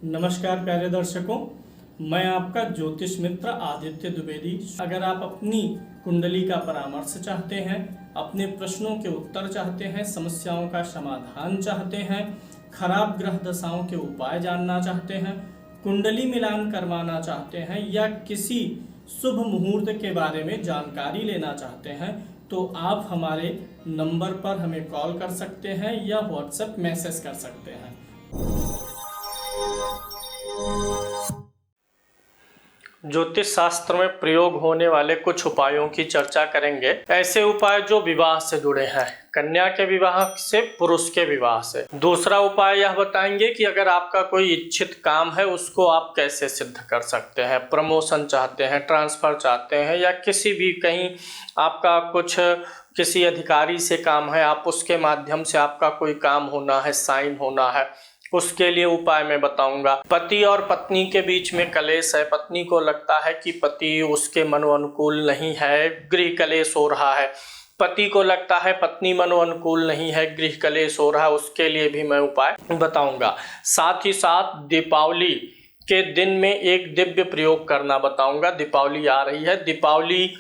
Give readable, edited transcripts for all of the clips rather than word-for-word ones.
नमस्कार प्यारे दर्शकों, मैं आपका ज्योतिष मित्र आदित्य द्विवेदी। अगर आप अपनी कुंडली का परामर्श चाहते हैं, अपने प्रश्नों के उत्तर चाहते हैं, समस्याओं का समाधान चाहते हैं, खराब ग्रह दशाओं के उपाय जानना चाहते हैं, कुंडली मिलान करवाना चाहते हैं या किसी शुभ मुहूर्त के बारे में जानकारी लेना चाहते हैं, तो आप हमारे नंबर पर हमें कॉल कर सकते हैं या व्हाट्सएप मैसेज कर सकते हैं। ज्योतिष शास्त्र में प्रयोग होने वाले कुछ उपायों की चर्चा करेंगे। ऐसे उपाय जो विवाह से जुड़े हैं, कन्या के विवाह से, पुरुष के विवाह से। दूसरा उपाय यह बताएंगे कि अगर आपका कोई इच्छित काम है उसको आप कैसे सिद्ध कर सकते हैं। प्रमोशन चाहते हैं, ट्रांसफर चाहते हैं या किसी भी कहीं आपका कुछ किसी अधिकारी से काम है, आप उसके माध्यम से आपका कोई काम होना है, साइन होना है, उसके लिए उपाय मैं बताऊंगा। पति और पत्नी के बीच में कलेश है, पत्नी को लगता है कि पति उसके मनोअनुकूल नहीं है, गृह कलेश हो रहा है। पति को लगता है पत्नी मनोअनुकूल नहीं है, गृह कलेश हो रहा है, उसके लिए भी मैं उपाय बताऊंगा। साथ ही साथ दीपावली के दिन में एक दिव्य प्रयोग करना बताऊंगा। दीपावली आ रही है, दीपावली,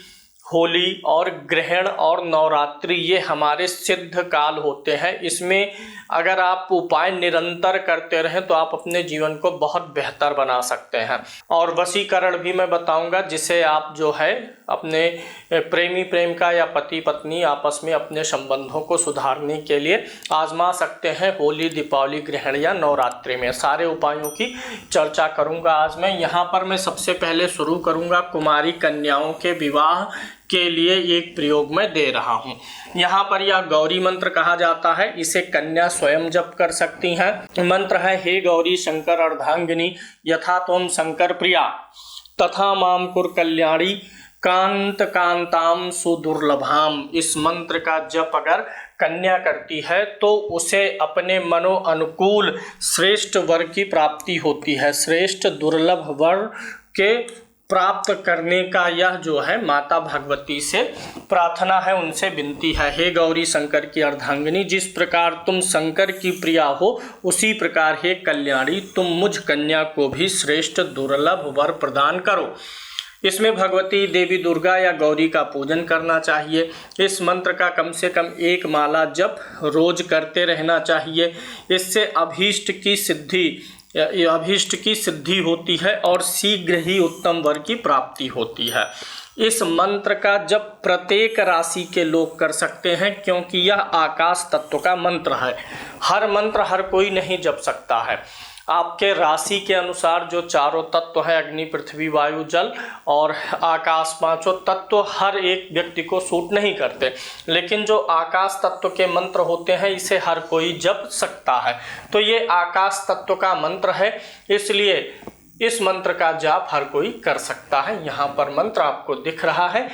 होली और ग्रहण और नवरात्रि ये हमारे सिद्ध काल होते हैं। इसमें अगर आप उपाय निरंतर करते रहें तो आप अपने जीवन को बहुत बेहतर बना सकते हैं। और वशीकरण भी मैं बताऊंगा, जिसे आप जो है अपने प्रेमी प्रेमिका या पति पत्नी आपस में अपने संबंधों को सुधारने के लिए आजमा सकते हैं होली, दीपावली, ग्रहण या नवरात्रि में। सारे उपायों की चर्चा करूंगा आज मैं। यहाँ पर मैं सबसे पहले शुरू करूंगा कुमारी कन्याओं के विवाह के लिए एक प्रयोग मैं दे रहा हूँ। यहाँ पर यह गौरी मंत्र कहा जाता है, इसे कन्या स्वयं जप कर सकती हैं। मंत्र है, हे गौरी शंकर अर्धांगिनी यथा त्वं शंकर प्रिया तथा माम कुर कल्याणी कांत कांताम सुदुर्लभाम। इस मंत्र का जप अगर कन्या करती है तो उसे अपने मनो अनुकूल श्रेष्ठ वर की प्राप्ति होती है। श्रेष्ठ दुर्लभ वर के प्राप्त करने का यह जो है माता भगवती से प्रार्थना है, उनसे विनती है। हे गौरी शंकर की अर्धांगिनी, जिस प्रकार तुम शंकर की प्रिया हो उसी प्रकार हे कल्याणी तुम मुझ कन्या को भी श्रेष्ठ दुर्लभ वर प्रदान करो। इसमें भगवती देवी दुर्गा या गौरी का पूजन करना चाहिए। इस मंत्र का कम से कम एक माला जप रोज करते रहना चाहिए। इससे अभीष्ट की सिद्धि होती है और शीघ्र ही उत्तम वर की प्राप्ति होती है। इस मंत्र का जप प्रत्येक राशि के लोग कर सकते हैं, क्योंकि यह आकाश तत्व का मंत्र है। हर मंत्र हर कोई नहीं जप सकता है। आपके राशि के अनुसार जो चारों तत्व है, अग्नि, पृथ्वी, वायु, जल और आकाश, पांचों तत्व हर एक व्यक्ति को सूट नहीं करते, लेकिन जो आकाश तत्व के मंत्र होते हैं इसे हर कोई जप सकता है। तो ये आकाश तत्व का मंत्र है, इसलिए इस मंत्र का जाप हर कोई कर सकता है। यहाँ पर मंत्र आपको दिख रहा है,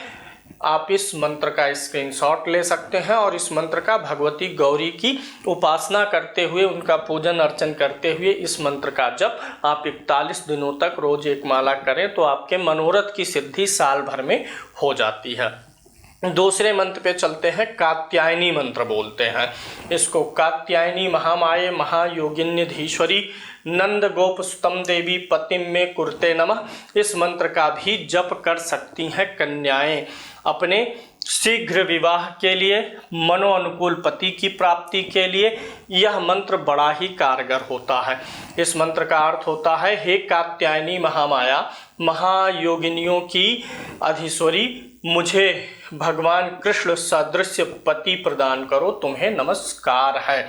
आप इस मंत्र का स्क्रीनशॉट ले सकते हैं और इस मंत्र का भगवती गौरी की उपासना करते हुए, उनका पूजन अर्चन करते हुए इस मंत्र का जप आप 41 दिनों तक रोज एक माला करें तो आपके मनोरथ की सिद्धि साल भर में हो जाती है। दूसरे मंत्र पे चलते हैं, कात्यायनी मंत्र बोलते हैं इसको। कात्यायनी महामाये महायोगिन्यधीश्वरी नंद गोप सुतम देवी पतिम में कुरते नमः। इस मंत्र का भी जप कर सकती हैं कन्याएं अपने शीघ्र विवाह के लिए, मनो अनुकूल पति की प्राप्ति के लिए। यह मंत्र बड़ा ही कारगर होता है। इस मंत्र का अर्थ होता है, हे कात्यायनी महामाया महायोगिनियों की अधीश्वरी, मुझे भगवान कृष्ण सदृश पति प्रदान करो, तुम्हें नमस्कार है।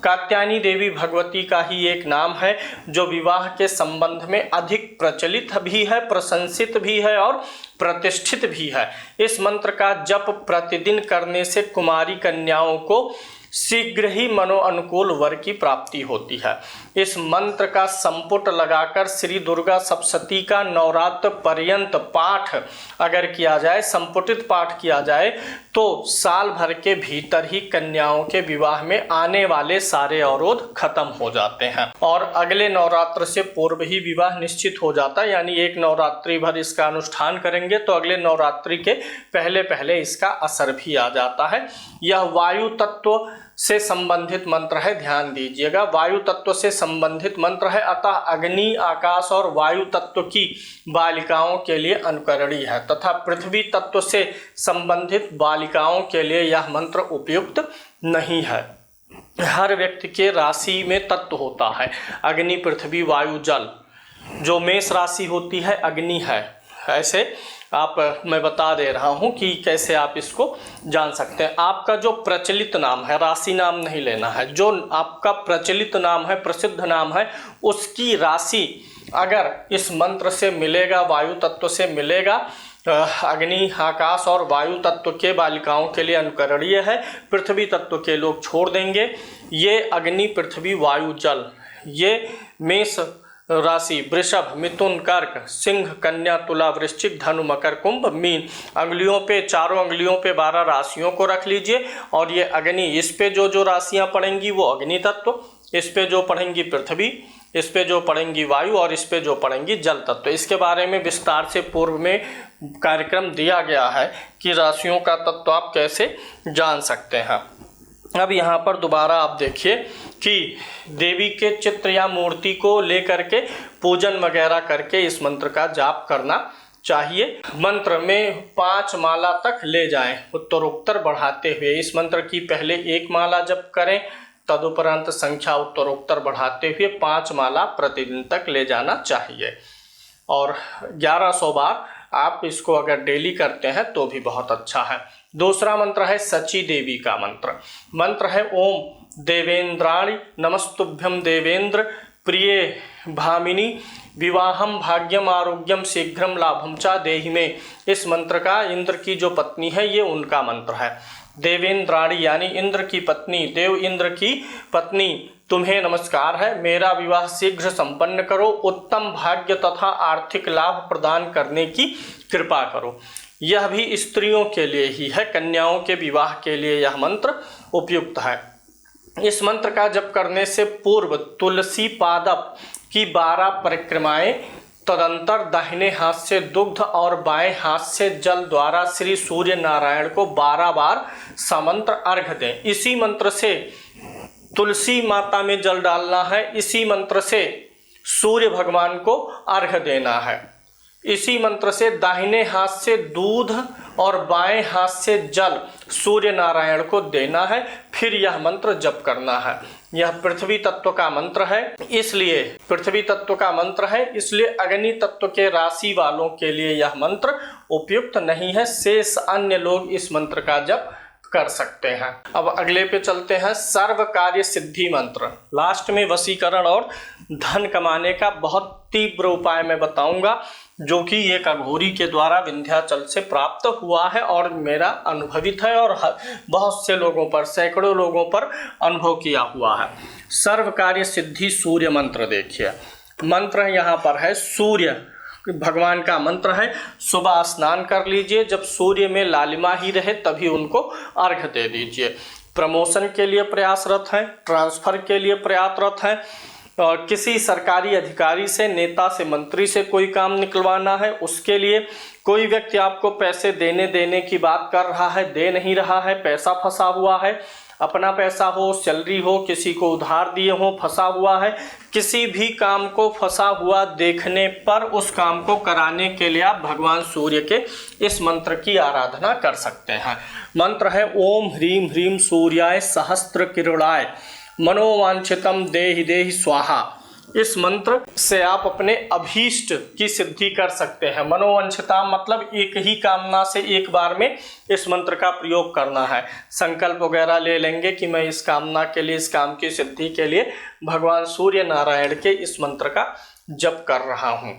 कात्यायनी देवी भगवती का ही एक नाम है जो विवाह के संबंध में अधिक प्रचलित भी है, प्रशंसित भी है और प्रतिष्ठित भी है। इस मंत्र का जप प्रतिदिन करने से कुमारी कन्याओं को शीघ्र ही मनो अनुकूल वर की प्राप्ति होती है। इस मंत्र का संपुट लगाकर श्री दुर्गा सप्तशती का नवरात्र पर्यंत पाठ अगर किया जाए, संपुटित पाठ किया जाए, तो साल भर के भीतर ही कन्याओं के विवाह में आने वाले सारे अवरोध खत्म हो जाते हैं और अगले नवरात्र से पूर्व ही विवाह निश्चित हो जाता है। यानी एक नवरात्रि भर इसका अनुष्ठान करेंगे तो अगले नवरात्रि के पहले पहले इसका असर भी आ जाता है। यह वायु तत्व से संबंधित मंत्र है, ध्यान दीजिएगा। वायु तत्व से संबंधित मंत्र है, अतः अग्नि, आकाश और वायु तत्व की बालिकाओं के लिए अनुकरणीय है तथा पृथ्वी तत्व से संबंधित बालिकाओं के लिए यह मंत्र उपयुक्त नहीं है। हर व्यक्ति के राशि में तत्व होता है, अग्नि, पृथ्वी, वायु, जल। जो मेष राशि होती है अग्नि है। ऐसे मैं बता दे रहा हूं कि कैसे आप इसको जान सकते हैं। आपका जो प्रचलित नाम है, राशि नाम नहीं लेना है, जो आपका प्रचलित नाम है, प्रसिद्ध नाम है, उसकी राशि अगर इस मंत्र से मिलेगा, वायु तत्व से मिलेगा, अग्नि, आकाश और वायु तत्व के बालिकाओं के लिए अनुकरणीय है। पृथ्वी तत्व के लोग छोड़ देंगे। ये अग्नि, पृथ्वी, वायु, जल, ये मेष राशि, वृषभ, मिथुन, कर्क, सिंह, कन्या, तुला, वृश्चिक, धनु, मकर, कुंभ, मीन, अंगुलियों पे, चारों अंगुलियों पे 12 राशियों को रख लीजिए। और ये अग्नि, इस पे जो राशियां पड़ेंगी वो अग्नि तत्व, इस पे जो पड़ेंगी पृथ्वी, इस पे जो पड़ेंगी वायु और इस पे जो पड़ेंगी जल तत्व। इसके बारे में विस्तार से पूर्व में कार्यक्रम दिया गया है कि राशियों का तत्व आप कैसे जान सकते हैं। अब यहाँ पर दोबारा आप देखिए कि देवी के चित्र या मूर्ति को लेकर के पूजन वगैरह करके इस मंत्र का जाप करना चाहिए। मंत्र में 5 माला तक ले जाएं, उत्तरोत्तर बढ़ाते हुए। इस मंत्र की पहले 1 माला जप करें, तदुपरांत संख्या उत्तरोत्तर बढ़ाते हुए 5 माला प्रतिदिन तक ले जाना चाहिए। और 1100 बार आप इसको अगर डेली करते हैं तो भी बहुत अच्छा है। दूसरा मंत्र है सची देवी का मंत्र। मंत्र है ओम देवेंद्राणि नमस्तुभ्यम देवेंद्र प्रिय भामिनी विवाहम भाग्यम आरोग्यम शीघ्रम लाभम चा देहि में। इस मंत्र का इंद्र की जो पत्नी है ये उनका मंत्र है। देवेंद्राणी यानी इंद्र की पत्नी, देव इंद्र की पत्नी, तुम्हें नमस्कार है, मेरा विवाह शीघ्र संपन्न करो, उत्तम भाग्य तथा आर्थिक लाभ प्रदान करने की कृपा करो। यह भी स्त्रियों के लिए ही है, कन्याओं के विवाह के लिए यह मंत्र उपयुक्त है। इस मंत्र का जप करने से पूर्व तुलसी पादप की 12 परिक्रमाएं, तदंतर दाहिने हाथ से दुग्ध और बाएं हाथ से जल द्वारा श्री सूर्य नारायण को 12 बार समंत्र अर्घ दें। इसी मंत्र से तुलसी माता में जल डालना है, इसी मंत्र से सूर्य भगवान को अर्घ देना है, इसी मंत्र से दाहिने हाथ से दूध और बाएं हाथ से जल सूर्य नारायण को देना है, फिर यह मंत्र जप करना है। यह पृथ्वी तत्व का मंत्र है, इसलिए पृथ्वी तत्व का मंत्र है, इसलिए अग्नि तत्व के राशि वालों के लिए यह मंत्र उपयुक्त नहीं है। शेष अन्य लोग इस मंत्र का जप कर सकते हैं। अब अगले पे चलते हैं, सर्व कार्य सिद्धि मंत्र। लास्ट में वशीकरण और धन कमाने का बहुत तीव्र उपाय मैं बताऊंगा, जो कि एक अघोरी के द्वारा विंध्याचल से प्राप्त हुआ है और मेरा अनुभवित है और बहुत से लोगों पर, सैकड़ों लोगों पर अनुभव किया हुआ है। सर्व कार्य सिद्धि सूर्य मंत्र देखिए, मंत्र यहाँ पर है सूर्य भगवान का मंत्र है। सुबह स्नान कर लीजिए, जब सूर्य में लालिमा ही रहे तभी उनको अर्घ दे दीजिए। प्रमोशन के लिए प्रयासरत हैं, ट्रांसफर के लिए प्रयासरत हैं, और किसी सरकारी अधिकारी से, नेता से, मंत्री से कोई काम निकलवाना है, उसके लिए कोई व्यक्ति आपको पैसे देने की बात कर रहा है, दे नहीं रहा है, पैसा फंसा हुआ है, अपना पैसा हो, सैलरी हो, किसी को उधार दिए हो, फंसा हुआ है, किसी भी काम को फंसा हुआ देखने पर उस काम को कराने के लिए आप भगवान सूर्य के इस मंत्र की आराधना कर सकते हैं। मंत्र है ओम ह्रीम ह्रीम सूर्याय सहस्त्र किरणाय मनोवांछितम देहि देहि स्वाहा। इस मंत्र से आप अपने अभीष्ट की सिद्धि कर सकते हैं। मनोवांछिता मतलब एक ही कामना से एक बार में इस मंत्र का प्रयोग करना है। संकल्प वगैरह ले लेंगे कि मैं इस कामना के लिए, इस काम की सिद्धि के लिए भगवान सूर्य नारायण के इस मंत्र का जप कर रहा हूँ।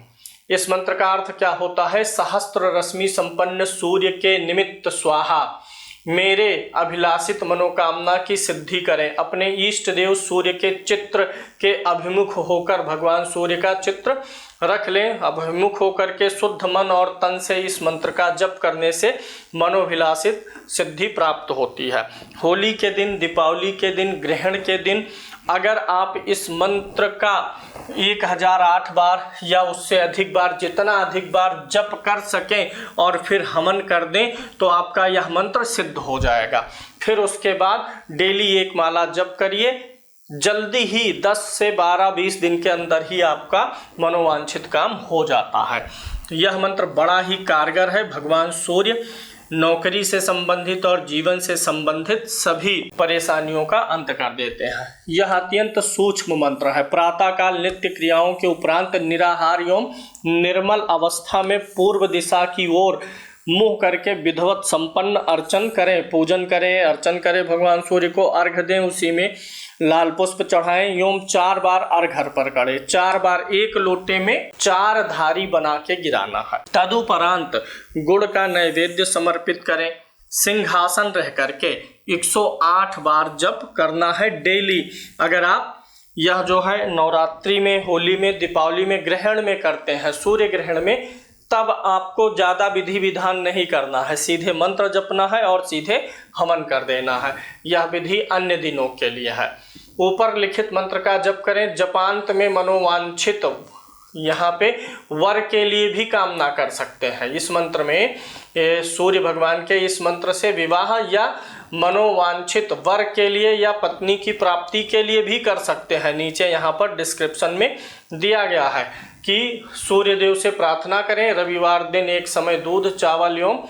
इस मंत्र का अर्थ क्या होता है? सहस्त्र रश्मि संपन्न सूर्य के निमित्त स्वाहा, मेरे अभिलाषित मनोकामना की सिद्धि करें। अपने इष्ट देव सूर्य के चित्र के अभिमुख होकर भगवान सूर्य का चित्र रख लें। अभिमुख होकर के शुद्ध मन और तन से इस मंत्र का जप करने से मनोभिलाषित सिद्धि प्राप्त होती है। होली के दिन, दीपावली के दिन, ग्रहण के दिन, अगर आप इस मंत्र का 1008 बार या उससे अधिक बार, जितना अधिक बार जप कर सकें और फिर हवन कर दें तो आपका यह मंत्र सिद्ध हो जाएगा। फिर उसके बाद डेली एक माला जप करिए, जल्दी ही 10 से 12-20 दिन के अंदर ही आपका मनोवांछित काम हो जाता है। यह मंत्र बड़ा ही कारगर है। भगवान सूर्य नौकरी से संबंधित और जीवन से संबंधित सभी परेशानियों का अंत कर देते हैं। यह अत्यंत सूक्ष्म मंत्र है। प्रातःकाल नित्य क्रियाओं के उपरांत निराहार एवं निर्मल अवस्था में पूर्व दिशा की ओर मुंह करके विधिवत संपन्न अर्चन करें, पूजन करें, अर्चन करें, भगवान सूर्य को अर्घ दें, उसी में लाल पुष्प चढ़ाएं एवं 4 बार अर्घ अर्पण करें। 4 बार एक लोटे में 4 धारी बना के गिराना है। तदुपरांत गुड़ का नैवेद्य समर्पित करें। सिंहासन रह करके 108 बार जप करना है डेली। अगर आप यह जो है नवरात्रि में, होली में, दीपावली में, ग्रहण में करते हैं, सूर्य ग्रहण में, तब आपको ज़्यादा विधि विधान नहीं करना है, सीधे मंत्र जपना है और सीधे हवन कर देना है। यह विधि अन्य दिनों के लिए है। ऊपर लिखित मंत्र का जप करें। जपांत में मनोवांछित, यहाँ पे वर के लिए भी कामना कर सकते हैं। इस मंत्र में सूर्य भगवान के इस मंत्र से विवाह या मनोवांछित वर के लिए या पत्नी की प्राप्ति के लिए भी कर सकते हैं। नीचे यहाँ पर डिस्क्रिप्शन में दिया गया है कि सूर्य देव से प्रार्थना करें। रविवार दिन एक समय दूध, चावल एवं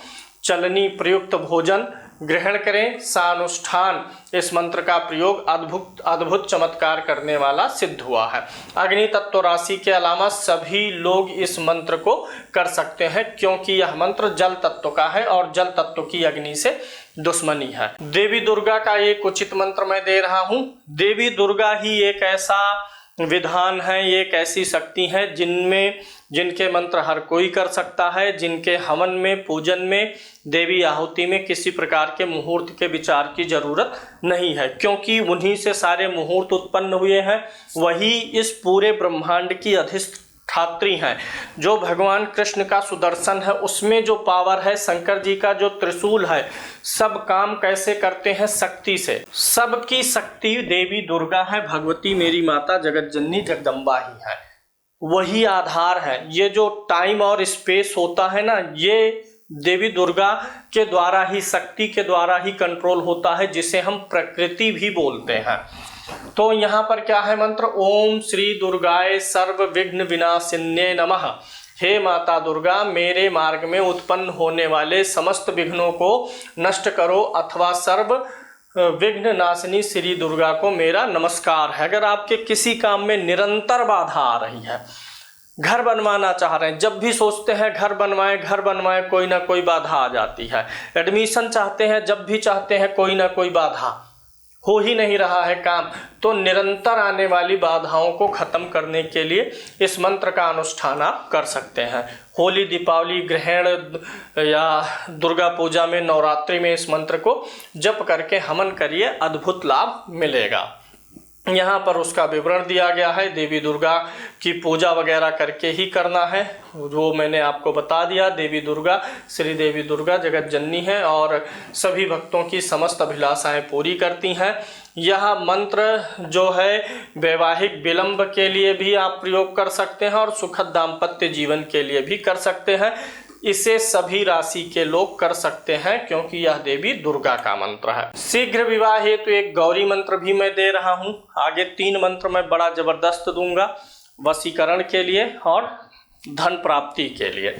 चलनी प्रयुक्त भोजन ग्रहण करें। सानुष्ठान इस मंत्र का प्रयोग अद्भुत चमत्कार करने वाला सिद्ध हुआ है। अग्नि तत्व राशि के अलावा सभी लोग इस मंत्र को कर सकते हैं, क्योंकि यह मंत्र जल तत्व का है और जल तत्व की अग्नि से दुश्मनी है। देवी दुर्गा का एक उचित मंत्र मैं दे रहा हूं। देवी दुर्गा ही एक ऐसा विधान है, ये एक ऐसी शक्ति है जिनके मंत्र हर कोई कर सकता है, जिनके हवन में, पूजन में, देवी आहुति में किसी प्रकार के मुहूर्त के विचार की जरूरत नहीं है, क्योंकि उन्हीं से सारे मुहूर्त उत्पन्न हुए हैं। वही इस पूरे ब्रह्मांड की अधिष्ठात्री हैं। जो भगवान कृष्ण का सुदर्शन है उसमें जो पावर है, शंकर जी का जो त्रिशूल है, सब काम कैसे करते हैं? शक्ति से। सबकी शक्ति देवी दुर्गा है। भगवती मेरी माता जगत जननी जगदम्बा ही है, वही आधार है। ये जो टाइम और स्पेस होता है ना, ये देवी दुर्गा के द्वारा ही, शक्ति के द्वारा ही कंट्रोल होता है, जिसे हम प्रकृति भी बोलते हैं। तो यहाँ पर क्या है मंत्र? ओम श्री दुर्गाय सर्व विघ्न विनाशिन्ये नमः। हे माता दुर्गा, मेरे मार्ग में उत्पन्न होने वाले समस्त विघ्नों को नष्ट करो, अथवा सर्व विघ्न नाशिनी श्री दुर्गा को मेरा नमस्कार है। अगर आपके किसी काम में निरंतर बाधा आ रही है, घर बनवाना चाह रहे हैं, जब भी सोचते हैं घर बनवाएं, कोई ना कोई बाधा आ जाती है। एडमिशन चाहते हैं, जब भी चाहते हैं कोई ना कोई बाधा, हो ही नहीं रहा है काम। तो निरंतर आने वाली बाधाओं को खत्म करने के लिए इस मंत्र का अनुष्ठान आप कर सकते हैं। होली, दीपावली, ग्रहण या दुर्गा पूजा में, नवरात्रि में इस मंत्र को जप करके हवन करिए, अद्भुत लाभ मिलेगा। यहाँ पर उसका विवरण दिया गया है। देवी दुर्गा की पूजा वगैरह करके ही करना है, जो मैंने आपको बता दिया। देवी दुर्गा, श्री देवी दुर्गा जगत जननी है और सभी भक्तों की समस्त अभिलाषाएं पूरी करती हैं। यह मंत्र जो है वैवाहिक विलंब के लिए भी आप प्रयोग कर सकते हैं और सुखद दाम्पत्य जीवन के लिए भी कर सकते हैं। इसे सभी राशि के लोग कर सकते हैं, क्योंकि यह देवी दुर्गा का मंत्र है। शीघ्र विवाह हेतु एक गौरी मंत्र भी मैं दे रहा हूं। आगे 3 मंत्र मैं बड़ा जबरदस्त दूंगा, वशीकरण के लिए और धन प्राप्ति के लिए।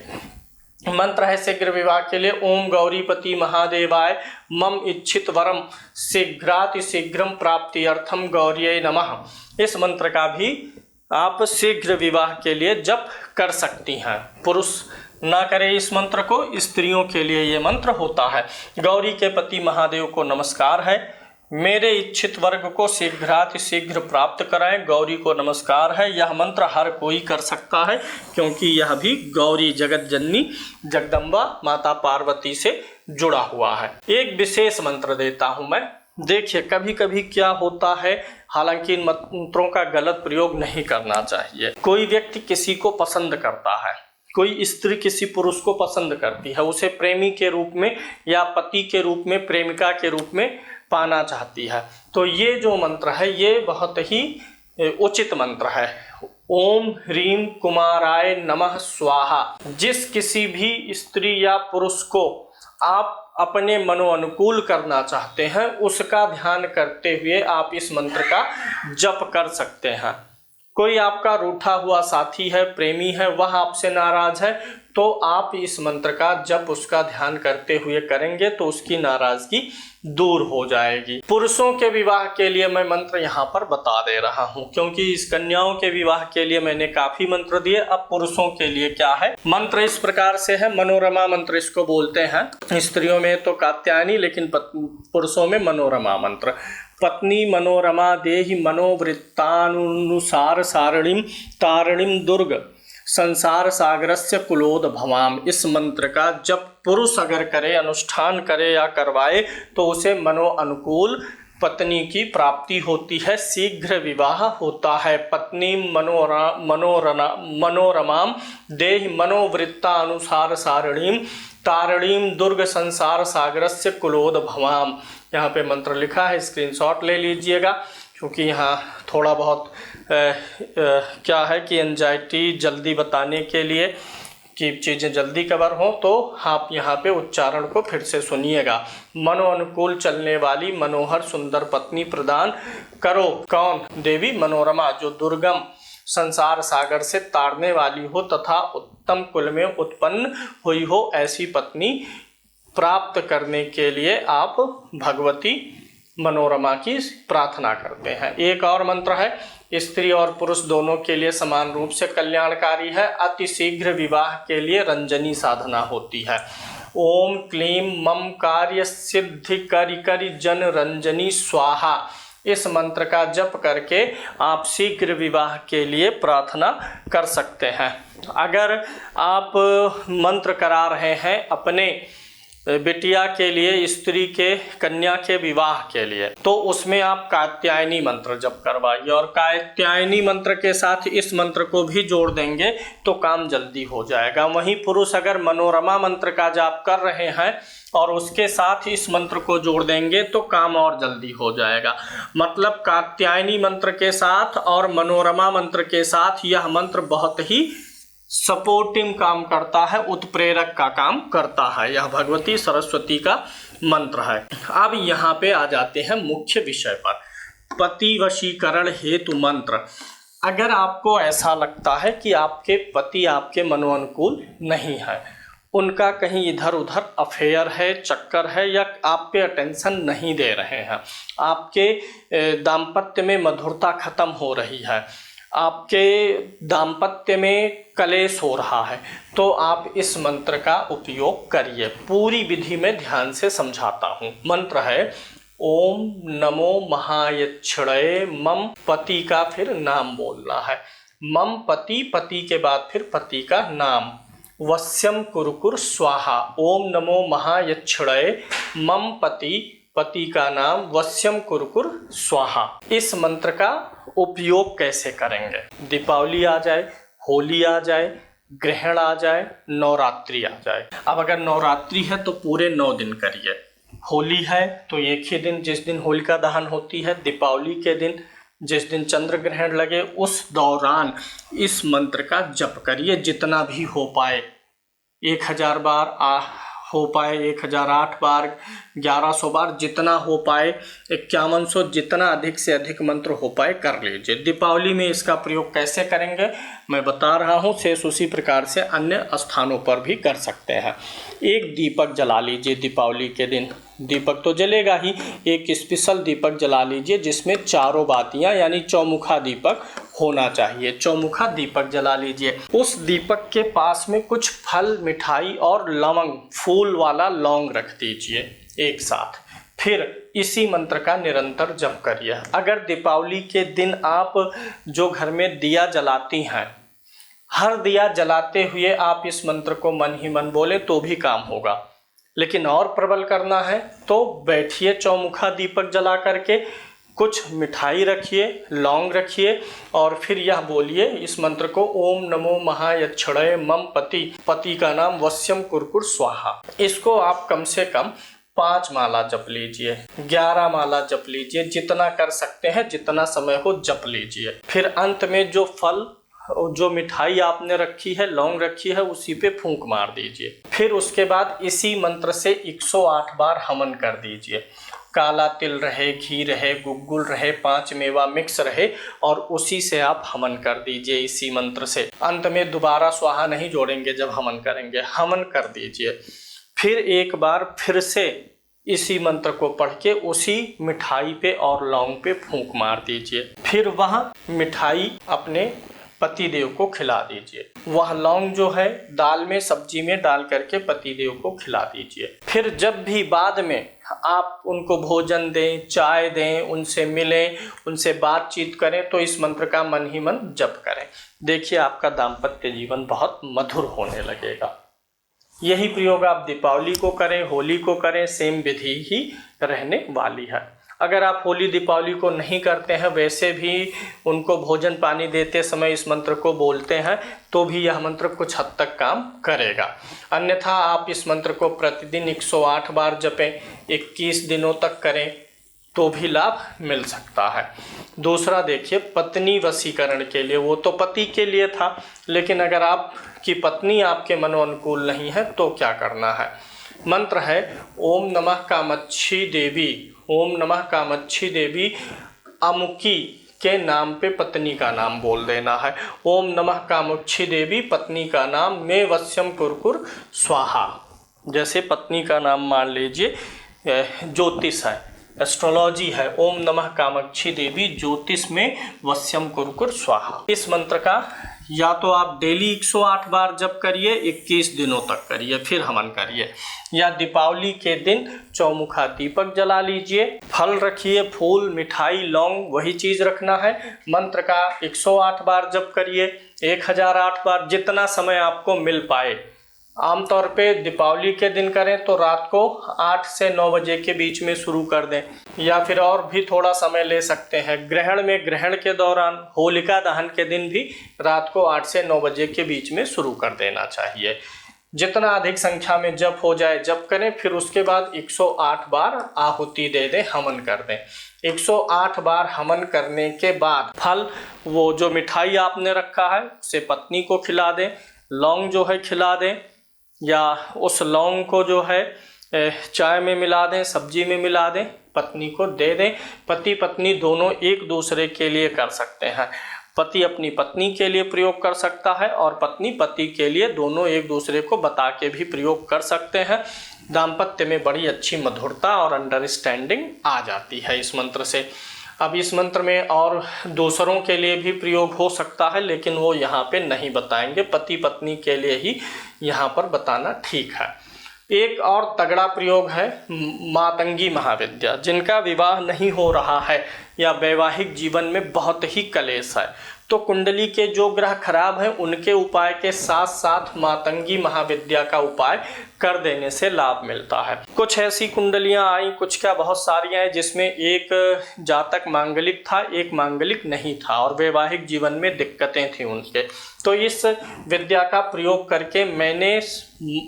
मंत्र है शीघ्र विवाह के लिए, ओम गौरीपति महादेवाय मम इच्छित वरम शीघ्राति शीघ्रम प्राप्ति अर्थम गौर्यै नमः। इस मंत्र का भी आप शीघ्र विवाह के लिए जप कर सकती हैं। पुरुष ना करें इस मंत्र को, स्त्रियों के लिए ये मंत्र होता है। गौरी के पति महादेव को नमस्कार है, मेरे इच्छित वर्ग को शीघ्राति शीघ्र प्राप्त कराएं, गौरी को नमस्कार है। यह मंत्र हर कोई कर सकता है, क्योंकि यह भी गौरी जगत जननी जगदम्बा माता पार्वती से जुड़ा हुआ है। एक विशेष मंत्र देता हूं मैं। देखिए, कभी कभी क्या होता है, हालांकि इन मंत्रों का गलत प्रयोग नहीं करना चाहिए। कोई व्यक्ति किसी को पसंद करता है, कोई स्त्री किसी पुरुष को पसंद करती है, उसे प्रेमी के रूप में या पति के रूप में, प्रेमिका के रूप में पाना चाहती है। तो ये जो मंत्र है ये बहुत ही उचित मंत्र है। ओम ह्रीं कुमाराय नमः स्वाहा। जिस किसी भी स्त्री या पुरुष को आप अपने मनो अनुकूल करना चाहते हैं उसका ध्यान करते हुए आप इस मंत्र का जप कर सकते हैं। कोई आपका रूठा हुआ साथी है, प्रेमी है, वह आपसे नाराज है, तो आप इस मंत्र का जप उसका ध्यान करते हुए करेंगे तो उसकी नाराजगी दूर हो जाएगी। पुरुषों के विवाह के लिए मैं मंत्र यहाँ पर बता दे रहा हूँ, क्योंकि इस कन्याओं के विवाह के लिए मैंने काफी मंत्र दिए। अब पुरुषों के लिए क्या है, मंत्र इस प्रकार से है। मनोरमा मंत्र इसको बोलते हैं। स्त्रियों में तो कात्यायनी, लेकिन पुरुषों में मनोरमा मंत्र। पत्नी मनोरमा देहि मनोवृत्तानुसार सारणिम तारणिम दुर्ग संसार सागरस्य कुलोद भवाम। इस मंत्र का जब पुरुष अगर करे, अनुष्ठान करे या करवाए तो उसे मनो अनुकूल पत्नी की प्राप्ति होती है, शीघ्र विवाह होता है। पत्नी मनोरमाम देहि मनोवृत्तानुसार सारणीम तारणीम दुर्ग संसार सागरस्य कुलोद भवाम। यहाँ पे मंत्र लिखा है, स्क्रीनशॉट ले लीजिएगा, क्योंकि यहाँ थोड़ा बहुत क्या है कि एंजाइटी जल्दी बताने के लिए कि चीज़ें जल्दी कवर हों, तो आप यहाँ पे उच्चारण को फिर से सुनिएगा। मनो अनुकूल चलने वाली मनोहर सुंदर पत्नी प्रदान करो। कौन? देवी मनोरमा, जो दुर्गम संसार सागर से ताड़ने वाली हो तथा उत्तम कुल में उत्पन्न हुई हो, ऐसी पत्नी प्राप्त करने के लिए आप भगवती मनोरमा की प्रार्थना करते हैं। एक और मंत्र है, स्त्री और पुरुष दोनों के लिए समान रूप से कल्याणकारी है। अति शीघ्र विवाह के लिए रंजनी साधना होती है। ओम क्लीं मम कार्य सिद्धि करि करि जन रंजनी स्वाहा। इस मंत्र का जप करके आप शीघ्र विवाह के लिए प्रार्थना कर सकते हैं। अगर आप मंत्र करा रहे हैं अपने बिटिया के लिए, स्त्री के, कन्या के विवाह के लिए, तो उसमें आप कात्यायनी मंत्र जप करवाइए, और कात्यायनी मंत्र के साथ इस मंत्र को भी जोड़ देंगे तो काम जल्दी हो जाएगा। वहीं पुरुष अगर मनोरमा मंत्र का जाप कर रहे हैं और उसके साथ इस मंत्र को जोड़ देंगे तो काम और जल्दी हो जाएगा। मतलब कात्यायनी मंत्र के साथ और मनोरमा मंत्र के साथ यह मंत्र बहुत ही सपोर्टिव काम करता है, उत्प्रेरक का काम करता है। यह भगवती सरस्वती का मंत्र है। अब यहाँ पे आ जाते हैं मुख्य विषय पर, पति वशीकरण हेतु मंत्र। अगर आपको ऐसा लगता है कि आपके पति आपके मनोअनुकूल नहीं है, उनका कहीं इधर उधर अफेयर है, चक्कर है, या आप पे अटेंशन नहीं दे रहे हैं, आपके दाम्पत्य में मधुरता खत्म हो रही है, आपके दाम्पत्य में कलेश हो रहा है, तो आप इस मंत्र का उपयोग करिए। पूरी विधि में ध्यान से समझाता हूँ। मंत्र है ओम नमो महायक्षणे मम, पति का फिर नाम बोलना है। मम पति, पति के बाद फिर पति का नाम। वश्यम कुरुकुर स्वाहा। ओम नमो महायक्षणे मम पति, पति का नाम, वश्यम कुरुकुर स्वाहा। इस मंत्र का उपयोग कैसे करेंगे? दीपावली आ जाए, होली आ जाए, ग्रहण आ जाए, नवरात्रि आ जाए। अब अगर नवरात्रि है तो पूरे 9 दिन करिए, होली है तो एक ही दिन, जिस दिन होलिका दहन होती है, दीपावली के दिन जिस दिन चंद्र ग्रहण लगे उस दौरान इस मंत्र का जप करिए, जितना भी हो पाए। 1000 बार हो पाए, 1008 बार, 1100 बार, जितना हो पाए, 5100, जितना अधिक से अधिक मंत्र हो पाए कर लीजिए। दीपावली में इसका प्रयोग कैसे करेंगे मैं बता रहा हूँ, शेष उसी प्रकार से अन्य स्थानों पर भी कर सकते हैं। एक दीपक जला लीजिए दीपावली के दिन, दीपक तो जलेगा ही, एक स्पेशल दीपक जला लीजिए जिसमें चारों बातियां यानी चौमुखा दीपक होना चाहिए। चौमुखा दीपक जला लीजिए। उस दीपक के पास में कुछ फल, मिठाई और लवंग, फूल वाला लौंग रख दीजिए एक साथ। फिर इसी मंत्र का निरंतर जप करिए। अगर दीपावली के दिन आप जो घर में दिया जलाती हैं, हर दिया जलाते हुए आप इस मंत्र को मन ही मन बोले तो भी काम होगा, लेकिन और प्रबल करना है तो बैठिए चौमुखा दीपक जला करके, कुछ मिठाई रखिए, लौंग रखिए और फिर यह बोलिए इस मंत्र को, ओम नमो महायक्षणे मम पति, पति का नाम वश्यम कुरकुर स्वाहा। इसको आप कम से कम 5 माला जप लीजिए, 11 माला जप लीजिए, जितना कर सकते हैं, जितना समय हो जप लीजिए। फिर अंत में जो फल, जो मिठाई आपने रखी है, लौंग रखी है, उसी पे फूंक मार दीजिए। फिर उसके बाद इसी मंत्र से 108 बार हवन कर दीजिए। काला तिल रहे, घी रहे, गुग्गुल रहे, 5 मेवा मिक्स रहे, और उसी से आप हवन कर दीजिए इसी मंत्र से। अंत में दोबारा स्वाहा नहीं जोड़ेंगे जब हवन करेंगे, हवन कर दीजिए। फिर एक बार फिर से इसी मंत्र को पढ़ के उसी मिठाई पे और लौंग पे फूंक मार दीजिए। फिर वह मिठाई अपने पतिदेव को खिला दीजिए। वह लौंग जो है दाल में, सब्जी में डाल करके पतिदेव को खिला दीजिए। फिर जब भी बाद में आप उनको भोजन दें, चाय दें, उनसे मिलें, उनसे बातचीत करें, तो इस मंत्र का मन ही मन जप करें। देखिए आपका दाम्पत्य जीवन बहुत मधुर होने लगेगा। यही प्रयोग आप दीपावली को करें, होली को करें, सेम विधि ही रहने वाली है। अगर आप होली दीपावली को नहीं करते हैं, वैसे भी उनको भोजन पानी देते समय इस मंत्र को बोलते हैं, तो भी यह मंत्र कुछ हद तक काम करेगा। अन्यथा आप इस मंत्र को प्रतिदिन 108 बार जपें, 21 दिनों तक करें, तो भी लाभ मिल सकता है। दूसरा देखिए, पत्नी वशीकरण के लिए, वो तो पति के लिए था, लेकिन अगर आपकी पत्नी आपके मनोनुकूल नहीं है तो क्या करना है। मंत्र है ओम नमः कामाक्षी देवी, ओम नमः कामाक्षी देवी, अमुकी के नाम पे पत्नी का नाम बोल देना है। ओम नमः कामाक्षी देवी, पत्नी का नाम मे वश्यम कुरकुर स्वाहा। जैसे पत्नी का नाम मान लीजिए ज्योतिष है, एस्ट्रोलॉजी है, ओम नमः कामाक्षी देवी ज्योतिष में वश्यम कुरकुर स्वाहा। इस मंत्र का या तो आप डेली 108 बार जप करिए, 21 दिनों तक करिए, फिर हवन करिए, या दीपावली के दिन चौमुखा दीपक जला लीजिए। फल रखिए, फूल, मिठाई, लौंग, वही चीज़ रखना है। मंत्र का 108 बार जप करिए, 1008 बार, जितना समय आपको मिल पाए। आमतौर पे दीपावली के दिन करें तो रात को 8 से 9 बजे के बीच में शुरू कर दें, या फिर और भी थोड़ा समय ले सकते हैं। ग्रहण में, ग्रहण के दौरान, होलिका दहन के दिन भी रात को 8 से 9 बजे के बीच में शुरू कर देना चाहिए। जितना अधिक संख्या में जप हो जाए जप करें। फिर उसके बाद 108 बार आहुति दे दें, हवन कर दें। 108 बार हवन करने के बाद फल, वो जो मिठाई आपने रखा है उसे पत्नी को खिला दें, लौंग जो है खिला दें, या उस लौंग को जो है चाय में मिला दें, सब्जी में मिला दें, पत्नी को दे दें। पति पत्नी दोनों एक दूसरे के लिए कर सकते हैं। पति अपनी पत्नी के लिए प्रयोग कर सकता है और पत्नी पति के लिए, दोनों एक दूसरे को बता के भी प्रयोग कर सकते हैं। दाम्पत्य में बड़ी अच्छी मधुरता और अंडरस्टैंडिंग आ जाती है इस मंत्र से। अब इस मंत्र में और दूसरों के लिए भी प्रयोग हो सकता है, लेकिन वो यहाँ पे नहीं बताएंगे, पति पत्नी के लिए ही यहाँ पर बताना ठीक है। एक और तगड़ा प्रयोग है मातंगी महाविद्या। जिनका विवाह नहीं हो रहा है या वैवाहिक जीवन में बहुत ही कलेश है, तो कुंडली के जो ग्रह खराब हैं उनके उपाय के साथ साथ मातंगी महाविद्या का उपाय कर देने से लाभ मिलता है। कुछ ऐसी कुंडलियां आई, कुछ क्या बहुत सारी हैं, जिसमें एक जातक मांगलिक था, एक मांगलिक नहीं था, और वैवाहिक जीवन में दिक्कतें थी उनके। तो इस विद्या का प्रयोग करके मैंने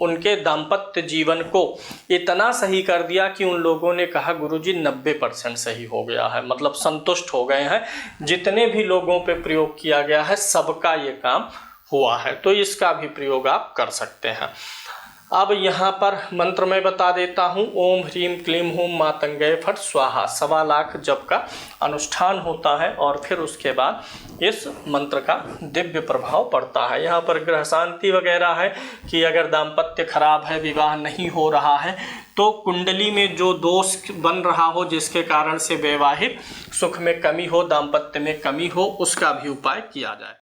उनके दाम्पत्य जीवन को इतना सही कर दिया कि उन लोगों ने कहा गुरुजी 90% सही हो गया है, मतलब संतुष्ट हो गए हैं। जितने भी लोगों पे प्रयोग किया गया है सबका ये काम हुआ है। तो इसका भी प्रयोग आप कर सकते हैं। अब यहाँ पर मंत्र मैं बता देता हूँ। ओम ह्रीम क्लीम हूँ मातंगे फट स्वाहा। 1.25 लाख जप का अनुष्ठान होता है और फिर उसके बाद इस मंत्र का दिव्य प्रभाव पड़ता है। यहाँ पर ग्रह शांति वगैरह है कि अगर दाम्पत्य खराब है, विवाह नहीं हो रहा है, तो कुंडली में जो दोष बन रहा हो जिसके कारण से वैवाहिक सुख में कमी हो, दाम्पत्य में कमी हो, उसका भी उपाय किया जाए।